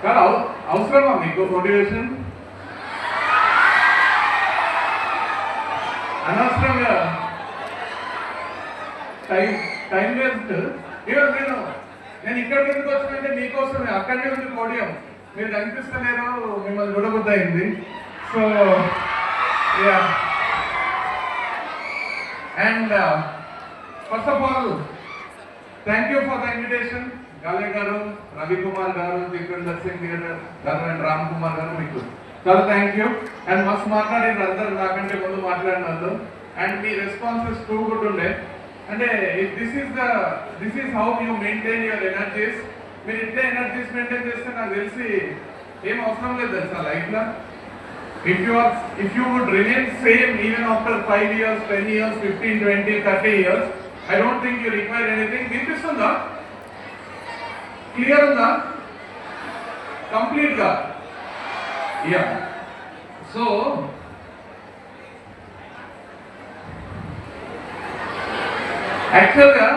కానీ అవసరమా మీకు మోటివేషన్? అనవసరంగా టైం టైం వేస్ట్. ఈవెన్ నేను ఇక్కడికి ఎందుకు వచ్చానంటే మీకోసమే. అక్కడనే ఉంది పోడియం, మీరు కనిపిస్తలేరు, మిమ్మల్ని చూడబుద్ధి అయింది. So yeah, and first of all thank you for the invitation. గాలే గారు, రవికుమార్ గారు, జితేందర్ సింగ్ గారు అండ్ రామ్ కుమార్ గారు, మీకు చాలా థ్యాంక్ యూ. అండ్ మస్తు మాట్లాడిన అందరు నాకంటే ముందు మాట్లాడినందుకు. And me responses too good ఉండే. అంటే this is how you maintain your energies. మీరు ఇట్లా ఎనర్జీస్ మెయింటైన్ చేస్తే నాకు తెలిసి ఏం అవసరం లేదు తెలుసా లైఫ్లో. If you would remain same even after 5 years, 10 years, 15, 20, 30 years, I don't think you require anything. వినిపిస్తుందా? క్లియర్ ఉందా? కంప్లీట్ గా? యా. సో యాక్చువల్గా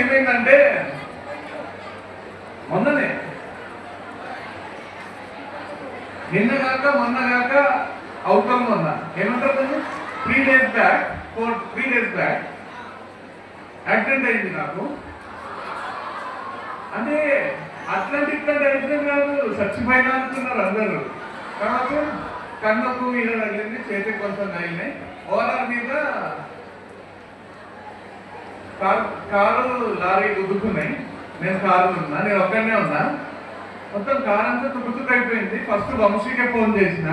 ఏమైందంటే మొన్న కాక అవుతాం మొన్న ఏమంటారు 3 days బ్యాక్ యాక్సిడెంట్ అయింది నాకు. అంటే ఇట్లాంటి యాక్సిడెంట్ కాదు, చచ్చిపోయినా అనుకున్నారు అందరూ. తర్వాత కన్నుకు మీద తగిలింది, చేతికి కొంచెం తగిలినాయి. ఓవరాల్ మీద కారు లారీ గుద్దుకున్నాయి. నేను కారు ఉన్నా, నేను ఒక్కడనే ఉన్నా. మొత్తం కార్ అంతా తుక్కుతుక్కైపోయింది. ఫస్ట్ వంశీకే ఫోన్ చేసిన.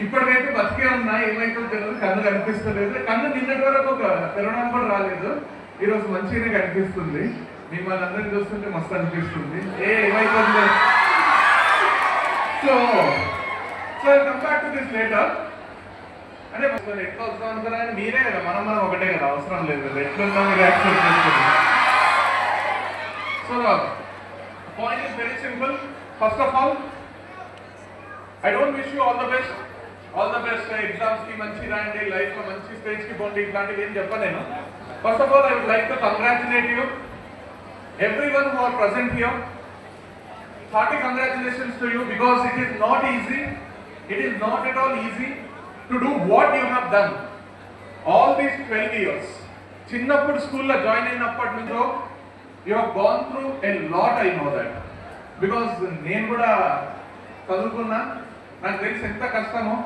ఇప్పటికైతే బతికే ఉన్నా, ఏమైతే తెలియదు, కన్ను కనిపిస్తలేదు. కన్ను నిన్నటి వరకు ఒక తెరవడం కూడా రాలేదు, ఈరోజు మంచిగానే కనిపిస్తుంది. మిమ్మల్ని అందరినీ చూస్తుంటే మస్తు అనిపిస్తుంది. ఏమైతుంది. So come back to this later. అంటే ఎట్లా వస్తాం అనుకున్నా, మీరే కదా, మనం ఒకటే కదా, అవసరం లేదు కదా, ఎట్లున్నా మీరు యాక్సెప్ట్ చేస్తుంది. So point is very simple. First of all, I don't wish you all the best. Exams ki manchi randi, life lo manchi stage ki bondi ilantivi em cheppalenu. First of all, I would like to congratulate you, everyone who are present here. Hearty congratulations to you, because it is not easy. It is not at all easy to do what you have done all these 12 years. Chinnappudu school lo join ayinappati nuncho you have gone through a lot. I know that, because నేను కూడా చదువుకున్నా, నాకు తెలిసి ఎంత కష్టమో.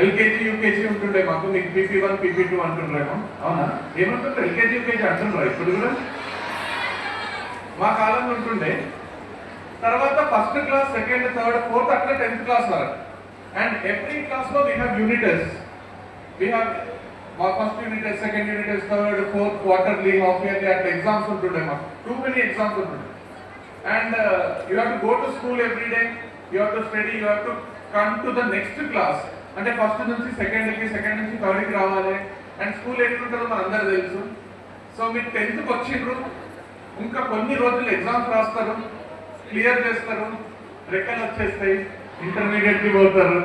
LKG UKG ఉంటుండే మాకు, మీకు PP1 PP2 అంటుండ్రేమో, అవునా? ఏమంటుంటారు, ఎల్కేజీ యూకేజీ అంటుండ్రా ఇప్పుడు కూడా? మా కాలంలో ఉంటుండే. తర్వాత first class, second, third, fourth, అట్లా 10th క్లాస్ వరకు. అండ్ ఎవ్రీ క్లాస్లో we have unit test. First unit test, second unit test, third, fourth, quarterly, half yearly అట్లా ఎగ్జామ్స్ ఉంటుండే మాకు. టూ మెనీ ఎగ్జామ్స్ ఉంటుండే. And you have to go to school every day, you have to study, you have to come to the next class. అంటే first నుంచి సెకండ్కి, second నుంచి థర్డ్కి రావాలి. And school ఎట్లుంటుందో మన అందరూ తెలుసు. సో మీరు 10th వచ్చిండ్రు, ఇంకా కొన్ని రోజులు ఎగ్జామ్స్ రాస్తారు, క్లియర్ చేస్తారు, రెక్కలు వచ్చేస్తాయి, ఇంటర్మీడియట్కి పోతారు.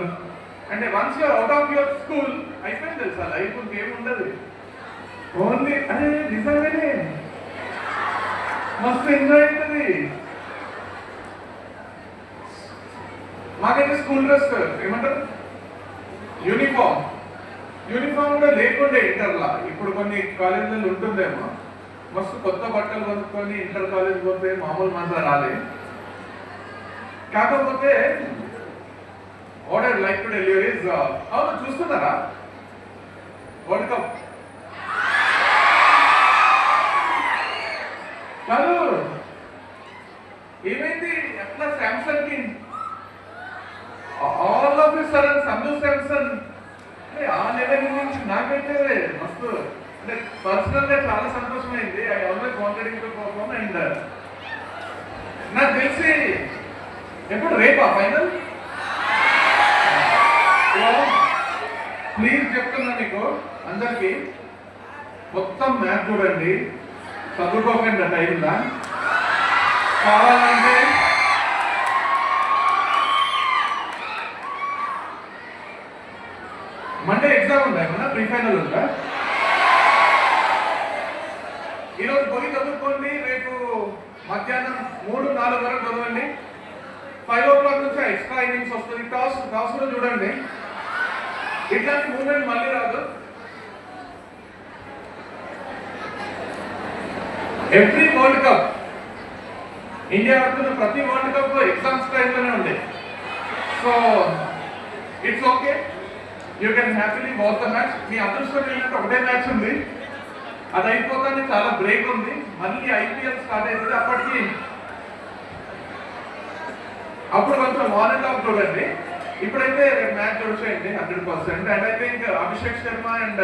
అంటే once you're out of your school అయిపోయింది తెలుసా, లైఫ్ ఇంకేముండదు. ఓన్లీ అదే నిజంగానే మస్తు ఎంజాయ్ అవుతుంది. మాకైతే స్కూల్ డ్రెస్ ఏమంటారు, యూనిఫామ్ కూడా లేకుండే ఇంటర్లా. ఇప్పుడు కొన్ని కాలేజీలు ఉంటుందేమో, మస్తు కొత్త బట్టలు కొనుక్కొని ఇంటర్ కాలేజ్ పోతే మామూలు మజా రాలే. కాకపోతే what I'd like to tell you is, అవును చూస్తున్నారా వరల్డ్ కప్? కాదు, ఏమైంది ఎట్లా శాంసంగ్ కి all of sudden Sanju Samson ఆ లెవెల్ నుంచి నాకైతే మస్తు, అంటే పర్సనల్ గా చాలా సంతోషమైంది. I always wanted to perform. And నాకు తెలిసి ఎప్పుడు రేపా ఫైనల్? ప్లీజ్ చెప్తున్నా మీకు అందరికి, మొత్తం మ్యాచ్ చూడండి, చదువుకోకండి టైంలా. కావాలంటే మండే ఎగ్జామ్ ఉందా, ఏమన్నా ప్రీ ఫైనల్ ఉందా? ఈరోజు పోయి చదువుకోండి, రేపు మధ్యాహ్నం 3-4 వరకు చదవండి. 5 o'clock నుంచి ఎక్స్ట్రా ఇన్నింగ్స్ వస్తుంది. టాస్ కూడా చూడండి. ఇట్లాంటి మూమెంట్ మళ్ళీ రాదు. ఎవ్రీ వరల్డ్ కప్, ఇండియా ఆడుతున్న ప్రతి వరల్డ్ కప్ ఎగ్జామ్స్ టైంలోనే ఉంది. So it's okay, you can happily watch the match. మీ అదృష్టం ఏంటంటే ఒకటే మ్యాచ్ ఉంది, అది అయిపోతానే చాలా బ్రేక్ ఉంది. మళ్ళీ ఐపీఎల్ స్టార్ట్ అవుతుంది. అప్పుడు కొంచెం ఆన్ అండ్ ఆఫ్ చూడండి. ఇప్పుడైతే మ్యాచ్ చూసేయండి 100%. And I think Abhishek Sharma and